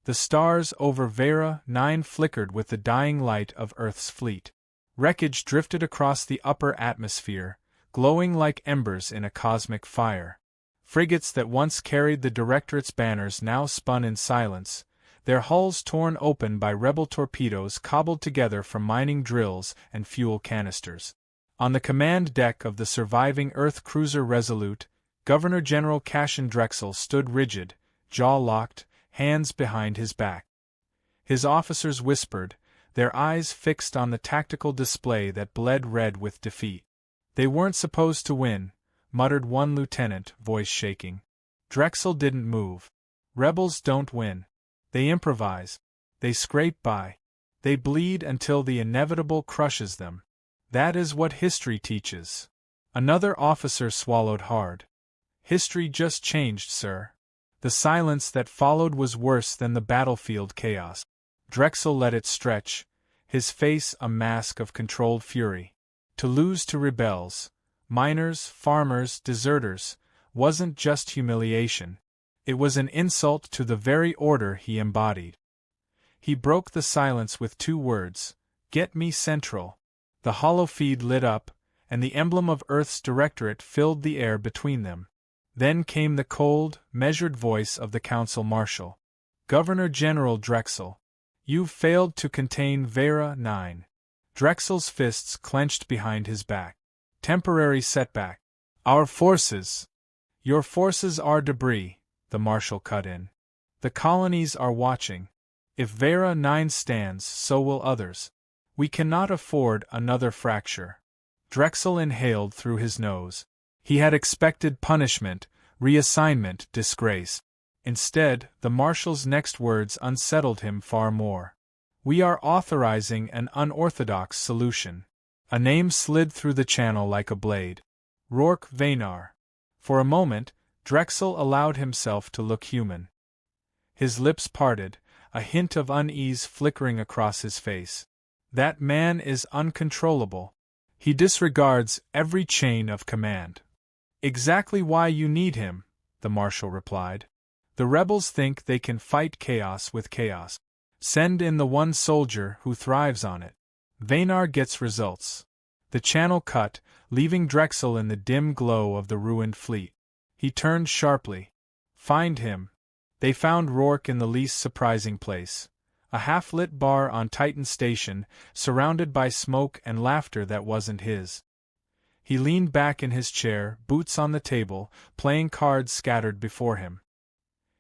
The stars over Vera 9 flickered with the dying light of Earth's fleet. Wreckage drifted across the upper atmosphere, glowing like embers in a cosmic fire. Frigates that once carried the Directorate's banners now spun in silence, their hulls torn open by rebel torpedoes cobbled together from mining drills and fuel canisters. On the command deck of the surviving Earth cruiser Resolute, Governor-General Cassian Drexel stood rigid, jaw locked, hands behind his back. His officers whispered, their eyes fixed on the tactical display that bled red with defeat. "They weren't supposed to win," muttered one lieutenant, voice shaking. Drexel didn't move. "Rebels don't win. They improvise. They scrape by. They bleed until the inevitable crushes them. That is what history teaches." Another officer swallowed hard. "History just changed, sir." The silence that followed was worse than the battlefield chaos. Drexel let it stretch, his face a mask of controlled fury. To lose to rebels, miners, farmers, deserters, wasn't just humiliation. It was an insult to the very order he embodied. He broke the silence with 2 words, "Get me Central." The holofeed lit up, and the emblem of Earth's Directorate filled the air between them. Then came the cold, measured voice of the Council Marshal. "Governor-General Drexel, you've failed to contain Vera 9. Drexel's fists clenched behind his back. "Temporary setback. Our forces." "Your forces are debris," the Marshal cut in. "The colonies are watching. If Vera 9 stands, so will others. We cannot afford another fracture." Drexel inhaled through his nose. He had expected punishment, reassignment, disgrace. Instead, the Marshal's next words unsettled him far more. "We are authorizing an unorthodox solution." A name slid through the channel like a blade. Rourke Vaynar. For a moment, Drexel allowed himself to look human. His lips parted, a hint of unease flickering across his face. "That man is uncontrollable. He disregards every chain of command." "Exactly why you need him," the Marshal replied. "The rebels think they can fight chaos with chaos. Send in the one soldier who thrives on it. Vaynar gets results." The channel cut, leaving Drexel in the dim glow of the ruined fleet. He turned sharply. "Find him." They found Rourke in the least surprising place. A half-lit bar on Titan Station, surrounded by smoke and laughter that wasn't his. He leaned back in his chair, boots on the table, playing cards scattered before him.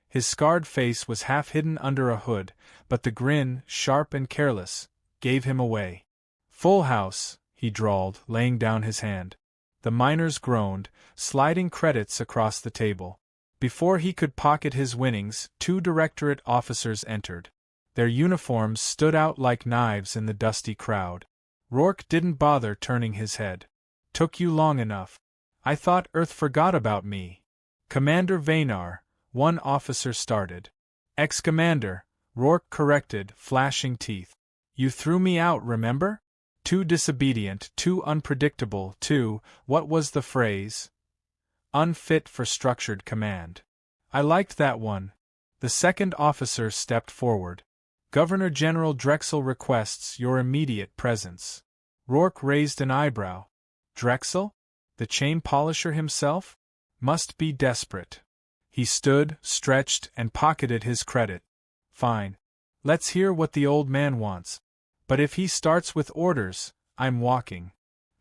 His scarred face was half hidden under a hood, but the grin, sharp and careless, gave him away. "Full house," he drawled, laying down his hand. The miners groaned, sliding credits across the table. Before he could pocket his winnings, 2 Directorate officers entered. Their uniforms stood out like knives in the dusty crowd. Rourke didn't bother turning his head. "Took you long enough. I thought Earth forgot about me." "Commander Vaynar," one officer started. "Ex-commander," Rourke corrected, flashing teeth. "You threw me out, remember? Too disobedient, too unpredictable, too, what was the phrase? Unfit for structured command." "I liked that one." The second officer stepped forward. "Governor-General Drexel requests your immediate presence." Rourke raised an eyebrow. Drexel? The chain polisher himself? Must be desperate. He stood, stretched, and pocketed his credit. "Fine. Let's hear what the old man wants. But if he starts with orders, I'm walking."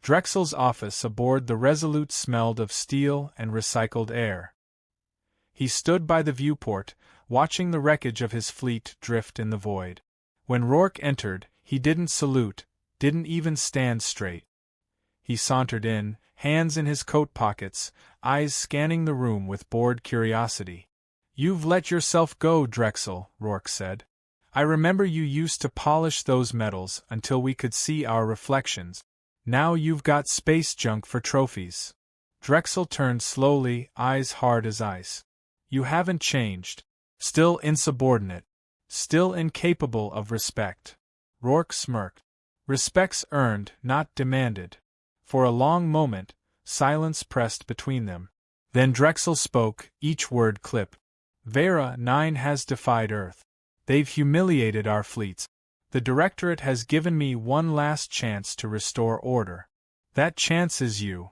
Drexel's office aboard the Resolute smelled of steel and recycled air. He stood by the viewport, watching the wreckage of his fleet drift in the void. When Rourke entered, he didn't salute, didn't even stand straight. He sauntered in, hands in his coat pockets, eyes scanning the room with bored curiosity. "You've let yourself go, Drexel," Rourke said. "I remember you used to polish those metals until we could see our reflections. Now you've got space junk for trophies." Drexel turned slowly, eyes hard as ice. "You haven't changed. Still insubordinate. Still incapable of respect." Rourke smirked. "Respect's earned, not demanded." For a long moment, silence pressed between them. Then Drexel spoke, each word clipped. "Vera 9 has defied Earth. They've humiliated our fleets. The Directorate has given me one last chance to restore order. That chance is you.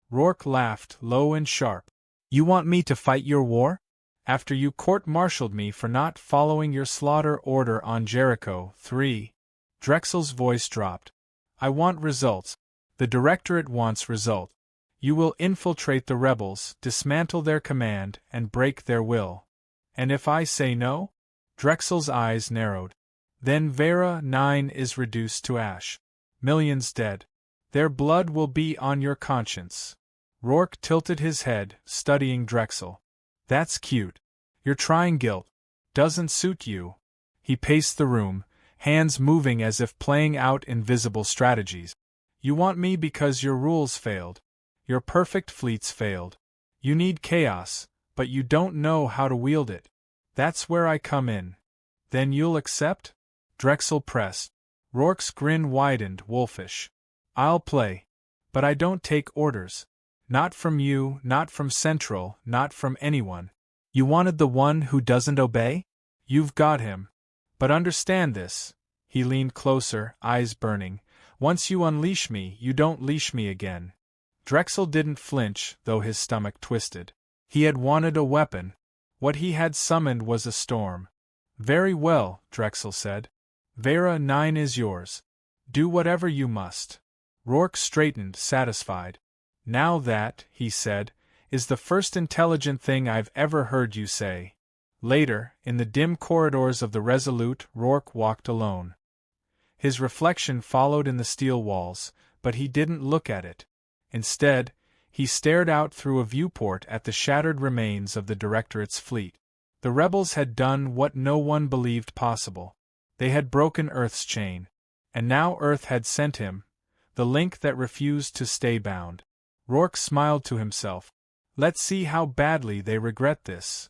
Rourke laughed, low and sharp. You want me to fight your war? After you court-martialed me for not following your slaughter order on Jericho 3. Drexel's voice dropped. I want results. The Directorate wants results. You will infiltrate the rebels, dismantle their command, and break their will. And if I say no? Drexel's eyes narrowed. Then Vera 9 is reduced to ash. Millions dead. Their blood will be on your conscience. Rourke tilted his head, studying Drexel. That's cute. You're trying guilt. Doesn't suit you. He paced the room, hands moving as if playing out invisible strategies. You want me because your rules failed. Your perfect fleets failed. You need chaos, but you don't know how to wield it. That's where I come in. Then you'll accept? Drexel pressed. Rourke's grin widened, wolfish. I'll play. But I don't take orders. Not from you, not from Central, not from anyone. You wanted the one who doesn't obey? You've got him. But understand this. He leaned closer, eyes burning. Once you unleash me, you don't leash me again. Drexel didn't flinch, though his stomach twisted. He had wanted a weapon. What he had summoned was a storm. Very well, Drexel said. Vera 9 is yours. Do whatever you must. Rourke straightened, satisfied. Now that, he said, is the first intelligent thing I've ever heard you say. Later, in the dim corridors of the Resolute, Rourke walked alone. His reflection followed in the steel walls, but he didn't look at it. Instead, he stared out through a viewport at the shattered remains of the Directorate's fleet. The rebels had done what no one believed possible. They had broken Earth's chain. And now Earth had sent him, the link that refused to stay bound. Rourke smiled to himself. Let's see how badly they regret this.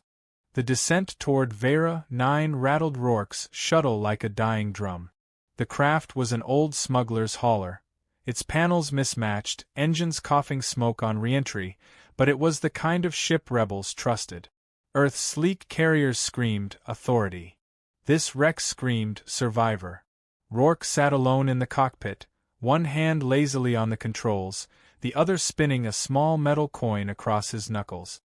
The descent toward Vera 9 rattled Rourke's shuttle like a dying drum. The craft was an old smuggler's hauler. Its panels mismatched, engines coughing smoke on re-entry, but it was the kind of ship rebels trusted. Earth's sleek carriers screamed, authority. This wreck screamed, survivor. Rourke sat alone in the cockpit, one hand lazily on the controls, the other spinning a small metal coin across his knuckles.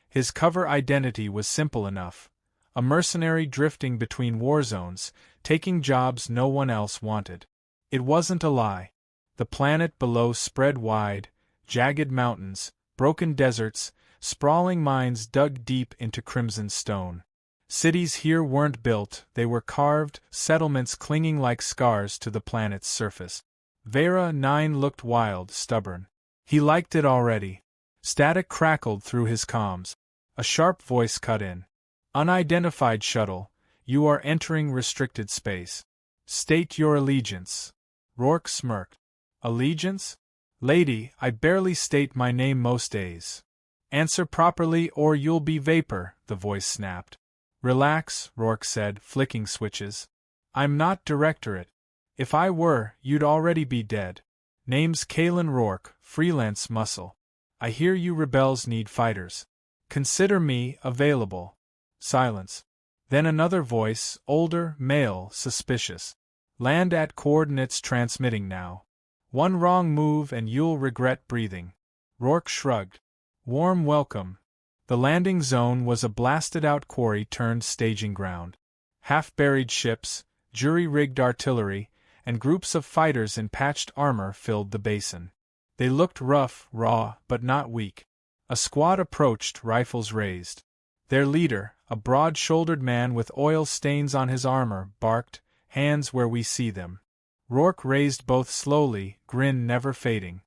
His cover identity was simple enough. A mercenary drifting between war zones, taking jobs no one else wanted. It wasn't a lie. The planet below spread wide, jagged mountains, broken deserts, sprawling mines dug deep into crimson stone. Cities here weren't built, they were carved, settlements clinging like scars to the planet's surface. Vera 9 looked wild, stubborn. He liked it already. Static crackled through his comms. A sharp voice cut in. Unidentified shuttle, you are entering restricted space. State your allegiance. Rourke smirked. Allegiance? Lady, I barely state my name most days. Answer properly or you'll be vapor, the voice snapped. Relax, Rourke said, flicking switches. I'm not Directorate. If I were, you'd already be dead. Name's Kalen Rourke, freelance muscle. I hear you rebels need fighters. Consider me available. Silence. Then another voice, older, male, suspicious. Land at coordinates transmitting now. One wrong move and you'll regret breathing. Rourke shrugged. Warm welcome. The landing zone was a blasted-out quarry turned staging ground. Half-buried ships, jury-rigged artillery, and groups of fighters in patched armor filled the basin. They looked rough, raw, but not weak. A squad approached, rifles raised. Their leader, a broad-shouldered man with oil stains on his armor, barked, "Hands where we see them." Rourke raised both slowly, grin never fading.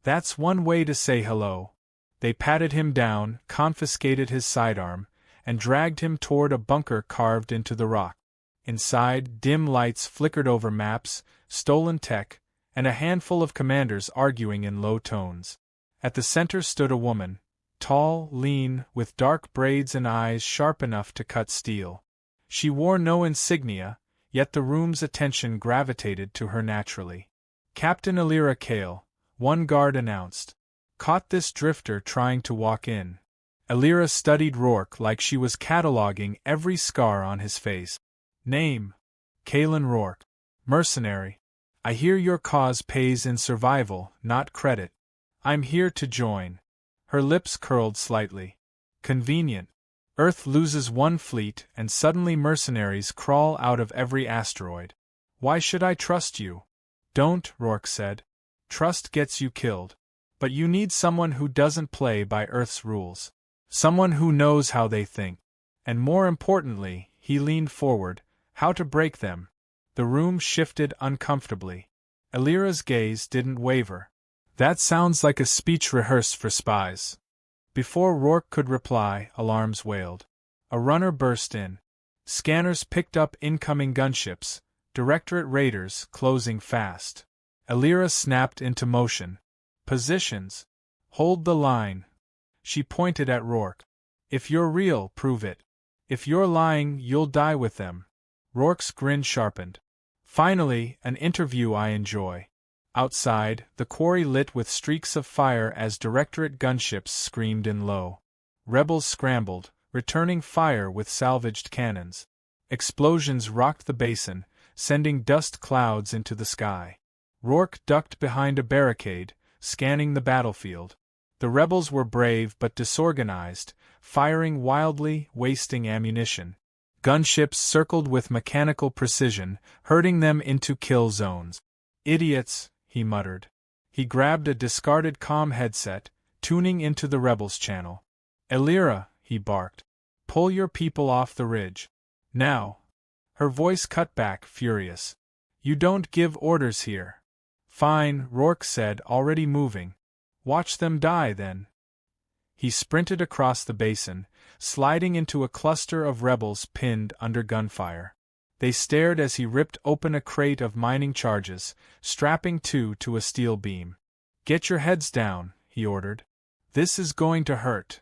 That's one way to say hello. They patted him down, confiscated his sidearm, and dragged him toward a bunker carved into the rock. Inside, dim lights flickered over maps, stolen tech, and a handful of commanders arguing in low tones. At the center stood a woman, tall, lean, with dark braids and eyes sharp enough to cut steel. She wore no insignia, yet the room's attention gravitated to her naturally. Captain Elira Kale, one guard announced. Caught this drifter trying to walk in. Elira studied Rourke like she was cataloging every scar on his face. Name: Kalen Rourke. Mercenary. I hear your cause pays in survival, not credit. I'm here to join. Her lips curled slightly. Convenient. Earth loses one fleet and suddenly mercenaries crawl out of every asteroid. Why should I trust you? Don't, Rourke said. Trust gets you killed. But you need someone who doesn't play by Earth's rules. Someone who knows how they think. And more importantly, he leaned forward, how to break them. The room shifted uncomfortably. Elira's gaze didn't waver. That sounds like a speech rehearsed for spies. Before Rourke could reply, alarms wailed. A runner burst in. Scanners picked up incoming gunships, Directorate raiders closing fast. Elira snapped into motion. Positions. Hold the line. She pointed at Rourke. If you're real, prove it. If you're lying, you'll die with them. Rourke's grin sharpened. Finally, an interview I enjoy. Outside, the quarry lit with streaks of fire as Directorate gunships screamed in low. Rebels scrambled, returning fire with salvaged cannons. Explosions rocked the basin, sending dust clouds into the sky. Rourke ducked behind a barricade, scanning the battlefield. The rebels were brave but disorganized, firing wildly, wasting ammunition. Gunships circled with mechanical precision, herding them into kill zones. Idiots, he muttered. He grabbed a discarded comm headset, tuning into the rebels' channel. Elira, he barked. Pull your people off the ridge. Now. Her voice cut back, furious. You don't give orders here. Fine, Rourke said, already moving. Watch them die, then. He sprinted across the basin, sliding into a cluster of rebels pinned under gunfire. They stared as he ripped open a crate of mining charges, strapping two to a steel beam. Get your heads down, he ordered. This is going to hurt.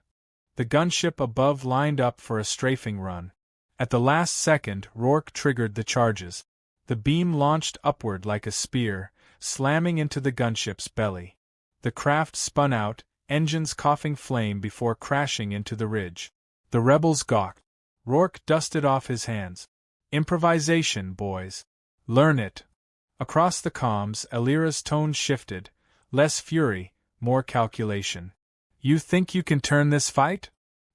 The gunship above lined up for a strafing run. At the last second, Rourke triggered the charges. The beam launched upward like a spear, slamming into the gunship's belly. The craft spun out, engines coughing flame before crashing into the ridge. The rebels gawked. Rourke dusted off his hands. Improvisation, boys. Learn it. Across the comms, Elira's tone shifted, less fury, more calculation. You think you can turn this fight?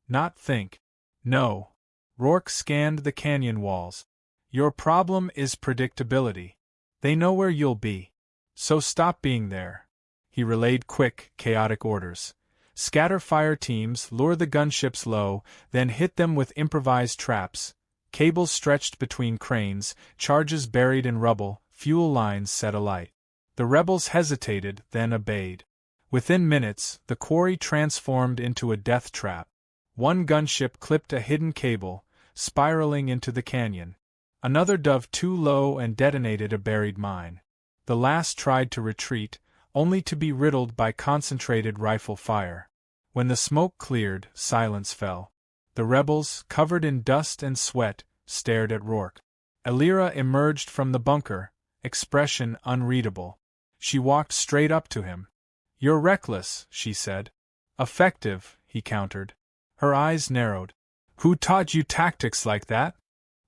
Not think. No. Rourke scanned the canyon walls. Your problem is predictability. They know where you'll be. So stop being there. He relayed quick, chaotic orders. Scatter fire teams, lure the gunships low, then hit them with improvised traps. Cables stretched between cranes, charges buried in rubble, fuel lines set alight. The rebels hesitated, then obeyed. Within minutes, the quarry transformed into a death trap. One gunship clipped a hidden cable, spiraling into the canyon. Another dove too low and detonated a buried mine. The last tried to retreat, only to be riddled by concentrated rifle fire. When the smoke cleared, silence fell. The rebels, covered in dust and sweat, stared at Rourke. Elira emerged from the bunker, expression unreadable. She walked straight up to him. You're reckless, she said. Effective, he countered. Her eyes narrowed. Who taught you tactics like that?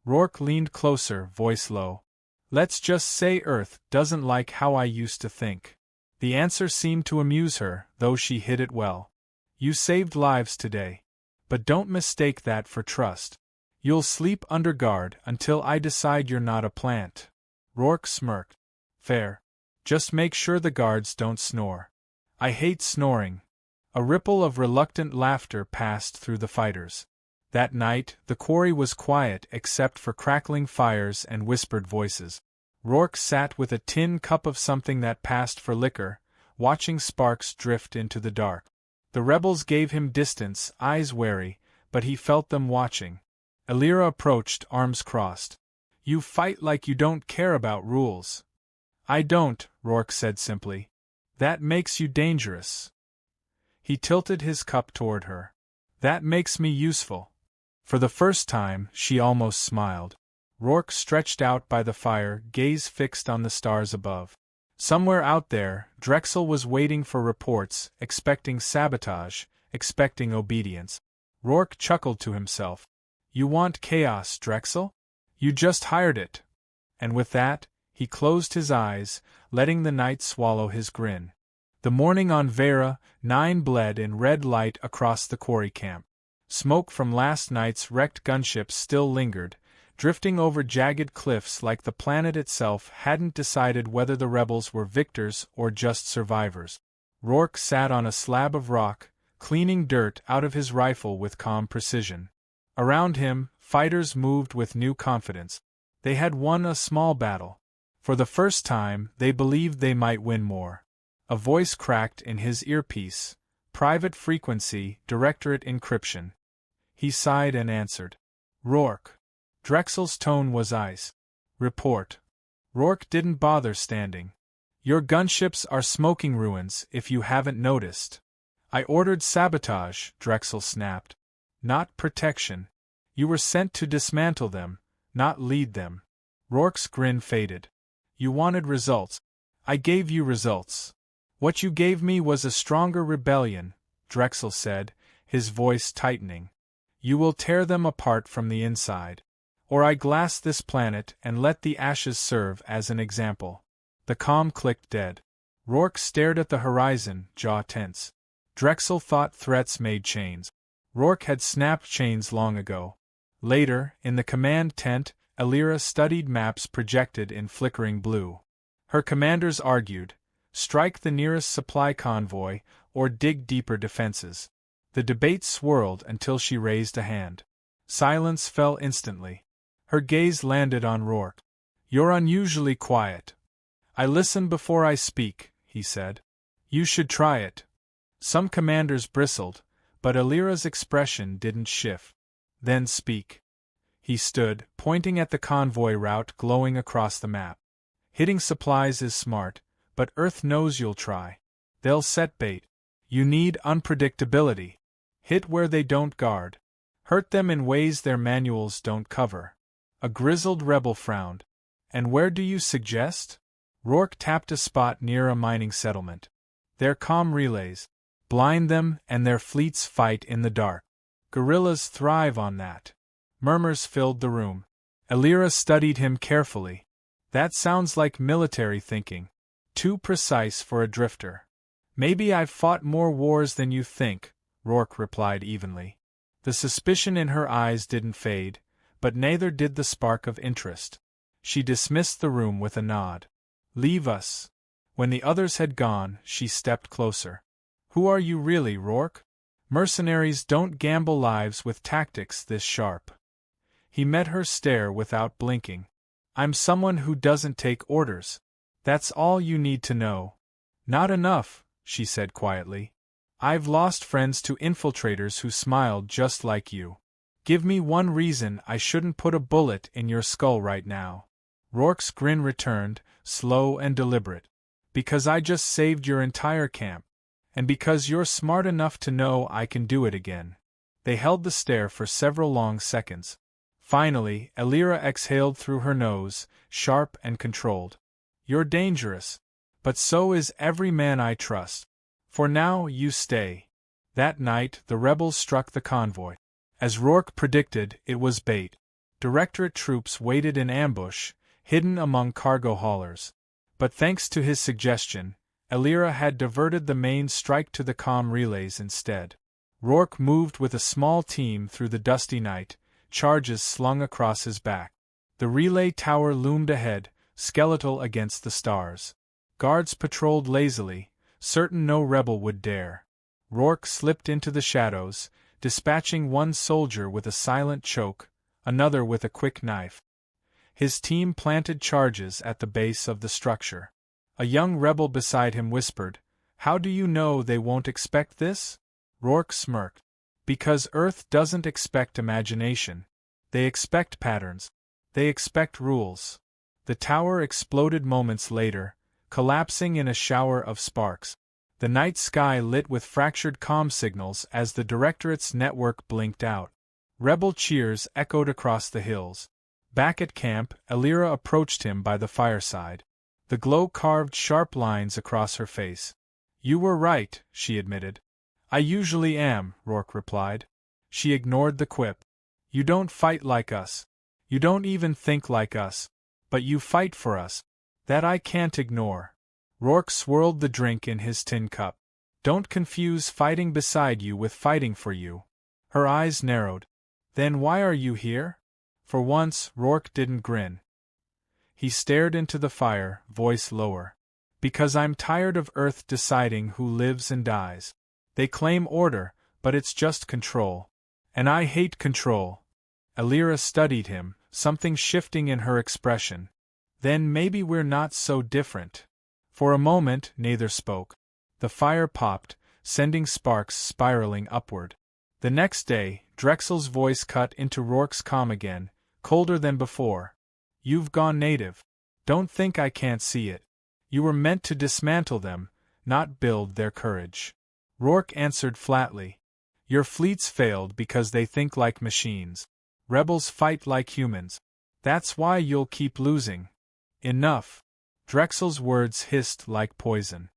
Rourke leaned closer, voice low. Let's just say Earth doesn't like how I used to think. The answer seemed to amuse her, though she hid it well. You saved lives today. But don't mistake that for trust. You'll sleep under guard until I decide you're not a plant. Rourke smirked. Fair. Just make sure the guards don't snore. I hate snoring. A ripple of reluctant laughter passed through the fighters. That night, the quarry was quiet except for crackling fires and whispered voices. Rourke sat with a tin cup of something that passed for liquor, watching sparks drift into the dark. The rebels gave him distance, eyes wary, but he felt them watching. Elira approached, arms crossed. You fight like you don't care about rules. I don't, Rourke said simply. That makes you dangerous. He tilted his cup toward her. That makes me useful. For the first time, she almost smiled. Rourke stretched out by the fire, gaze fixed on the stars above. Somewhere out there, Drexel was waiting for reports, expecting sabotage, expecting obedience. Rourke chuckled to himself. You want chaos, Drexel? You just hired it. And with that, he closed his eyes, letting the night swallow his grin. The morning on Vera 9 bled in red light across the quarry camp. Smoke from last night's wrecked gunships still lingered, drifting over jagged cliffs like the planet itself hadn't decided whether the rebels were victors or just survivors. Rourke sat on a slab of rock, cleaning dirt out of his rifle with calm precision. Around him, fighters moved with new confidence. They had won a small battle. For the first time, they believed they might win more. A voice cracked in his earpiece. Private frequency, Directorate encryption. He sighed and answered. Rourke. Drexel's tone was ice. Report. Rourke didn't bother standing. Your gunships are smoking ruins, if you haven't noticed. I ordered sabotage, Drexel snapped. Not protection. You were sent to dismantle them, not lead them. Rourke's grin faded. You wanted results. I gave you results. What you gave me was a stronger rebellion, Drexel said, his voice tightening. You will tear them apart from the inside. Or I glass this planet and let the ashes serve as an example. The comm clicked dead. Rourke stared at the horizon, jaw tense. Drexel thought threats made chains. Rourke had snapped chains long ago. Later, in the command tent, Elira studied maps projected in flickering blue. Her commanders argued, strike the nearest supply convoy, or dig deeper defenses. The debate swirled until she raised a hand. Silence fell instantly. Her gaze landed on Rourke. You're unusually quiet. I listen before I speak, he said. You should try it. Some commanders bristled, but Elira's expression didn't shift. Then speak. He stood, pointing at the convoy route glowing across the map. Hitting supplies is smart, but Earth knows you'll try. They'll set bait. You need unpredictability. Hit where they don't guard. Hurt them in ways their manuals don't cover. A grizzled rebel frowned. And where do you suggest? Rourke tapped a spot near a mining settlement. Their comm relays. Blind them and their fleets fight in the dark. Guerrillas thrive on that. Murmurs filled the room. Elira studied him carefully. That sounds like military thinking. Too precise for a drifter. Maybe I've fought more wars than you think, Rourke replied evenly. The suspicion in her eyes didn't fade, but neither did the spark of interest. She dismissed the room with a nod. Leave us. When the others had gone, she stepped closer. Who are you really, Rourke? Mercenaries don't gamble lives with tactics this sharp. He met her stare without blinking. I'm someone who doesn't take orders. That's all you need to know. Not enough, she said quietly. I've lost friends to infiltrators who smiled just like you. Give me one reason I shouldn't put a bullet in your skull right now. Rourke's grin returned, slow and deliberate. Because I just saved your entire camp. And because you're smart enough to know I can do it again. They held the stare for several long seconds. Finally, Elira exhaled through her nose, sharp and controlled. You're dangerous. But so is every man I trust. For now, you stay. That night, the rebels struck the convoy. As Rourke predicted, it was bait. Directorate troops waited in ambush, hidden among cargo haulers. But thanks to his suggestion, Elira had diverted the main strike to the comm relays instead. Rourke moved with a small team through the dusty night, charges slung across his back. The relay tower loomed ahead, skeletal against the stars. Guards patrolled lazily, certain no rebel would dare. Rourke slipped into the shadows, dispatching one soldier with a silent choke, another with a quick knife. His team planted charges at the base of the structure. A young rebel beside him whispered, "How do you know they won't expect this?" Rourke smirked. Because Earth doesn't expect imagination. They expect patterns. They expect rules. The tower exploded moments later, collapsing in a shower of sparks. The night sky lit with fractured comm signals as the Directorate's network blinked out. Rebel cheers echoed across the hills. Back at camp, Elira approached him by the fireside. The glow carved sharp lines across her face. You were right, she admitted. I usually am, Rourke replied. She ignored the quip. You don't fight like us. You don't even think like us. But you fight for us. That I can't ignore. Rourke swirled the drink in his tin cup. Don't confuse fighting beside you with fighting for you. Her eyes narrowed. Then why are you here? For once, Rourke didn't grin. He stared into the fire, voice lower. Because I'm tired of Earth deciding who lives and dies. They claim order, but it's just control. And I hate control. Alira studied him, something shifting in her expression. Then maybe we're not so different. For a moment, neither spoke. The fire popped, sending sparks spiraling upward. The next day, Drexel's voice cut into Rourke's calm again, colder than before. You've gone native. Don't think I can't see it. You were meant to dismantle them, not build their courage. Rourke answered flatly. Your fleets failed because they think like machines. Rebels fight like humans. That's why you'll keep losing. Enough. Drexel's words hissed like poison.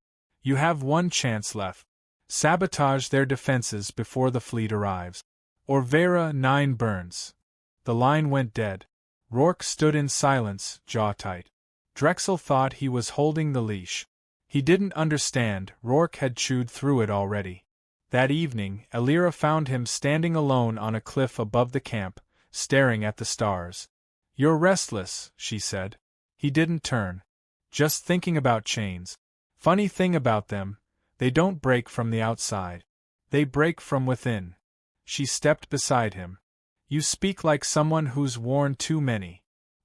You have one chance left. Sabotage their defenses before the fleet arrives. Or Vera 9 burns. The line went dead. Rourke stood in silence, jaw tight. Drexel thought he was holding the leash. He didn't understand, Rourke had chewed through it already. That evening, Alira found him standing alone on a cliff above the camp, staring at the stars. You're restless, she said. He didn't turn. Just thinking about chains. Funny thing about them, they don't break from the outside. They break from within. She stepped beside him. You speak like someone who's worn too many.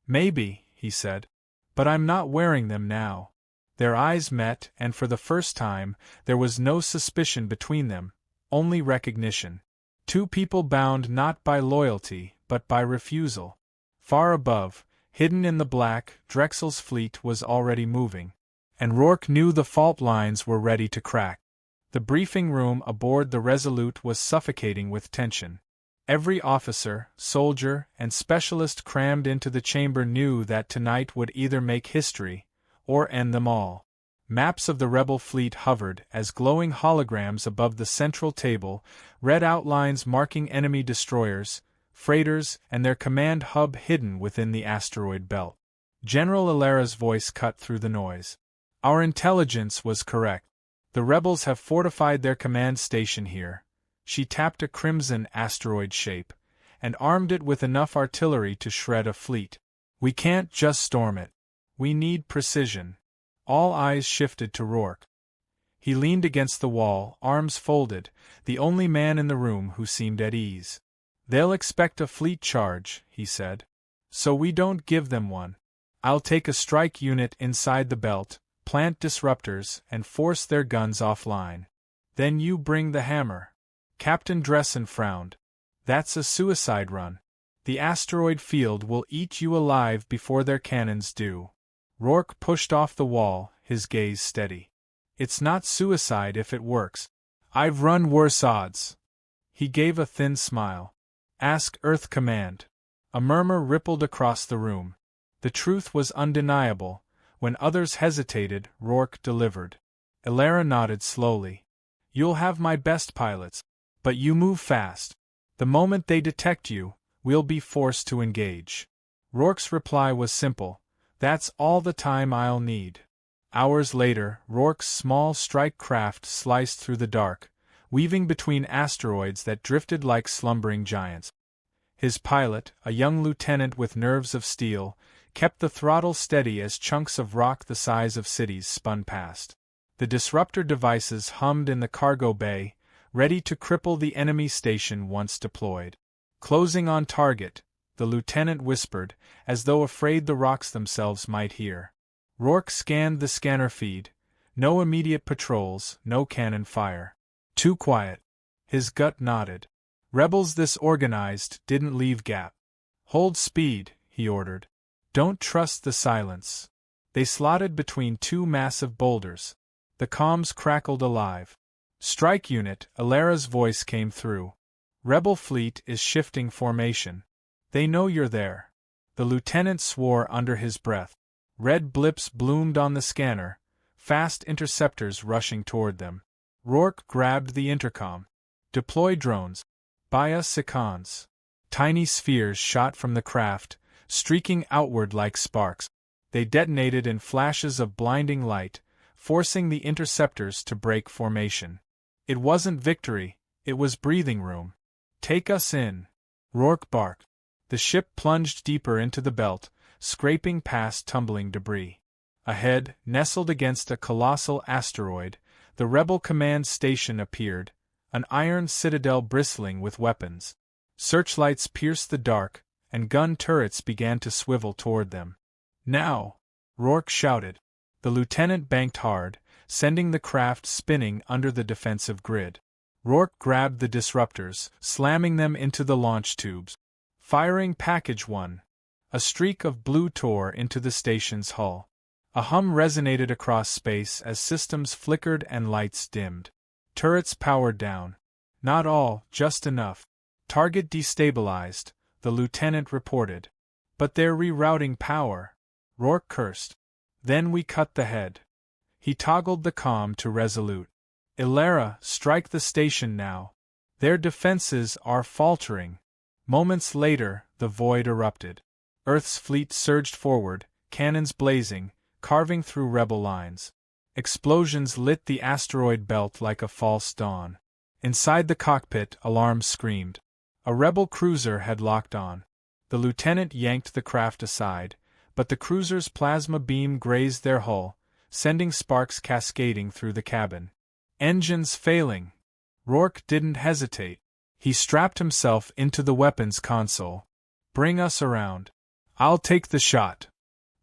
Maybe, he said. But I'm not wearing them now. Their eyes met, and for the first time, there was no suspicion between them, only recognition. Two people bound not by loyalty, but by refusal. Far above, hidden in the black, Drexel's fleet was already moving. And Rourke knew the fault lines were ready to crack. The briefing room aboard the Resolute was suffocating with tension. Every officer, soldier, and specialist crammed into the chamber knew that tonight would either make history, or end them all. Maps of the rebel fleet hovered as glowing holograms above the central table, red outlines marking enemy destroyers, freighters, and their command hub hidden within the asteroid belt. General Alara's voice cut through the noise. Our intelligence was correct. The rebels have fortified their command station here. She tapped a crimson asteroid shape, and armed it with enough artillery to shred a fleet. We can't just storm it. We need precision. All eyes shifted to Rourke. He leaned against the wall, arms folded, the only man in the room who seemed at ease. They'll expect a fleet charge, he said. So we don't give them one. I'll take a strike unit inside the belt, plant disruptors, and force their guns offline. Then you bring the hammer. Captain Dressen frowned. That's a suicide run. The asteroid field will eat you alive before their cannons do. Rourke pushed off the wall, his gaze steady. It's not suicide if it works. I've run worse odds. He gave a thin smile. Ask Earth Command. A murmur rippled across the room. The truth was undeniable. When others hesitated, Rourke delivered. Alara nodded slowly. You'll have my best pilots. But you move fast. The moment they detect you, we'll be forced to engage. Rourke's reply was simple. That's all the time I'll need. Hours later, Rourke's small strike craft sliced through the dark, weaving between asteroids that drifted like slumbering giants. His pilot, a young lieutenant with nerves of steel, kept the throttle steady as chunks of rock the size of cities spun past. The disruptor devices hummed in the cargo bay, ready to cripple the enemy station once deployed. Closing on target, the lieutenant whispered, as though afraid the rocks themselves might hear. Rourke scanned the scanner feed. No immediate patrols, no cannon fire. Too quiet. His gut nodded. Rebels this organized didn't leave gap. Hold speed, he ordered. Don't trust the silence. They slotted between two massive boulders. The comms crackled alive. Strike unit, Alara's voice came through. Rebel fleet is shifting formation. They know you're there. The lieutenant swore under his breath. Red blips bloomed on the scanner, fast interceptors rushing toward them. Rourke grabbed the intercom. Deploy drones. Baya seconds. Tiny spheres shot from the craft, streaking outward like sparks. They detonated in flashes of blinding light, forcing the interceptors to break formation. It wasn't victory, it was breathing room. "Take us in," Rourke barked. The ship plunged deeper into the belt, scraping past tumbling debris. Ahead, nestled against a colossal asteroid, the rebel command station appeared, an iron citadel bristling with weapons. Searchlights pierced the dark, and gun turrets began to swivel toward them. "Now!" Rourke shouted. The lieutenant banked hard, sending the craft spinning under the defensive grid. Rourke grabbed the disruptors, slamming them into the launch tubes. Firing Package 1. A streak of blue tore into the station's hull. A hum resonated across space as systems flickered and lights dimmed. Turrets powered down. Not all, just enough. "Target destabilized," the lieutenant reported. "But they're rerouting power," Rourke cursed. "Then we cut the head." He toggled the comm to resolute. "Ilara, strike the station now. Their defenses are faltering." Moments later, the void erupted. Earth's fleet surged forward, cannons blazing, carving through rebel lines. Explosions lit the asteroid belt like a false dawn. Inside the cockpit, alarms screamed. A rebel cruiser had locked on. The lieutenant yanked the craft aside, but the cruiser's plasma beam grazed their hull, sending sparks cascading through the cabin. "Engines failing." Rourke didn't hesitate. He strapped himself into the weapons console. "Bring us around. I'll take the shot."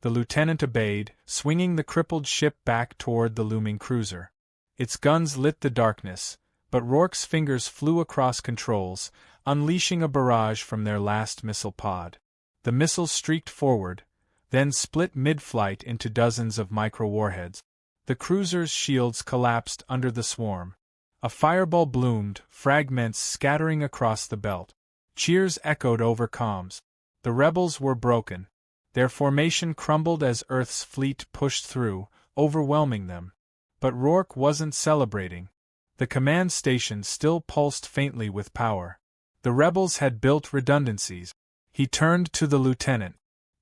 The lieutenant obeyed, swinging the crippled ship back toward the looming cruiser. Its guns lit the darkness, but Rourke's fingers flew across controls, unleashing a barrage from their last missile pod. The missiles streaked forward, then split mid-flight into dozens of micro-warheads. The cruiser's shields collapsed under the swarm. A fireball bloomed, fragments scattering across the belt. Cheers echoed over comms. The rebels were broken. Their formation crumbled as Earth's fleet pushed through, overwhelming them. But Rourke wasn't celebrating. The command station still pulsed faintly with power. The rebels had built redundancies. He turned to the lieutenant.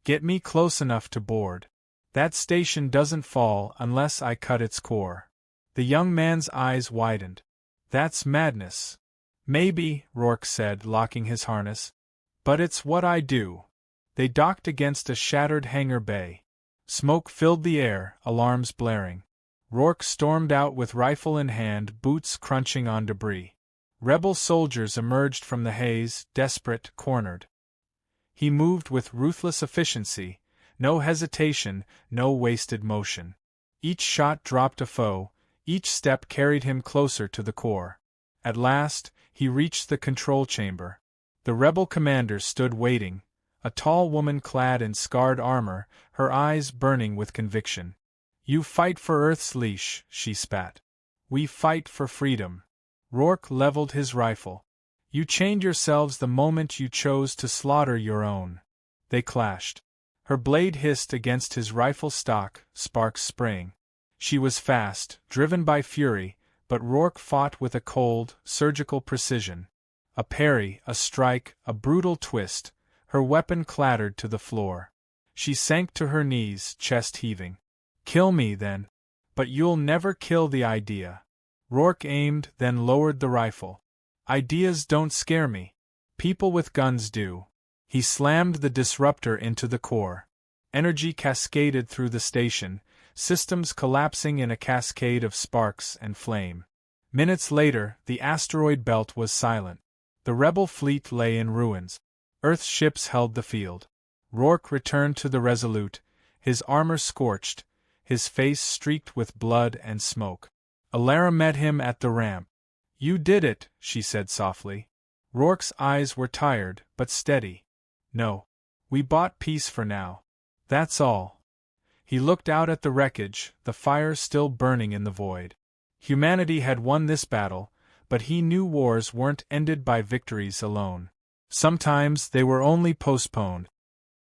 "Get me close enough to board. That station doesn't fall unless I cut its core." The young man's eyes widened. "That's madness." "Maybe," Rourke said, locking his harness. "But it's what I do." They docked against a shattered hangar bay. Smoke filled the air, alarms blaring. Rourke stormed out with rifle in hand, boots crunching on debris. Rebel soldiers emerged from the haze, desperate, cornered. He moved with ruthless efficiency, no hesitation, no wasted motion. Each shot dropped a foe, each step carried him closer to the core. At last, he reached the control chamber. The rebel commander stood waiting, a tall woman clad in scarred armor, her eyes burning with conviction. "You fight for Earth's leash," she spat. "We fight for freedom." Rourke leveled his rifle. "You chained yourselves the moment you chose to slaughter your own." They clashed. Her blade hissed against his rifle stock, sparks spraying. She was fast, driven by fury, but Rourke fought with a cold, surgical precision. A parry, a strike, a brutal twist, her weapon clattered to the floor. She sank to her knees, chest heaving. "Kill me, then. But you'll never kill the idea." Rourke aimed, then lowered the rifle. "Ideas don't scare me. People with guns do." He slammed the disruptor into the core. Energy cascaded through the station, systems collapsing in a cascade of sparks and flame. Minutes later, the asteroid belt was silent. The rebel fleet lay in ruins. Earth's ships held the field. Rourke returned to the Resolute, his armor scorched, his face streaked with blood and smoke. Ilara met him at the ramp. "You did it," she said softly. Rourke's eyes were tired, but steady. "No. We bought peace for now. That's all." He looked out at the wreckage, the fire still burning in the void. Humanity had won this battle, but he knew wars weren't ended by victories alone. Sometimes they were only postponed.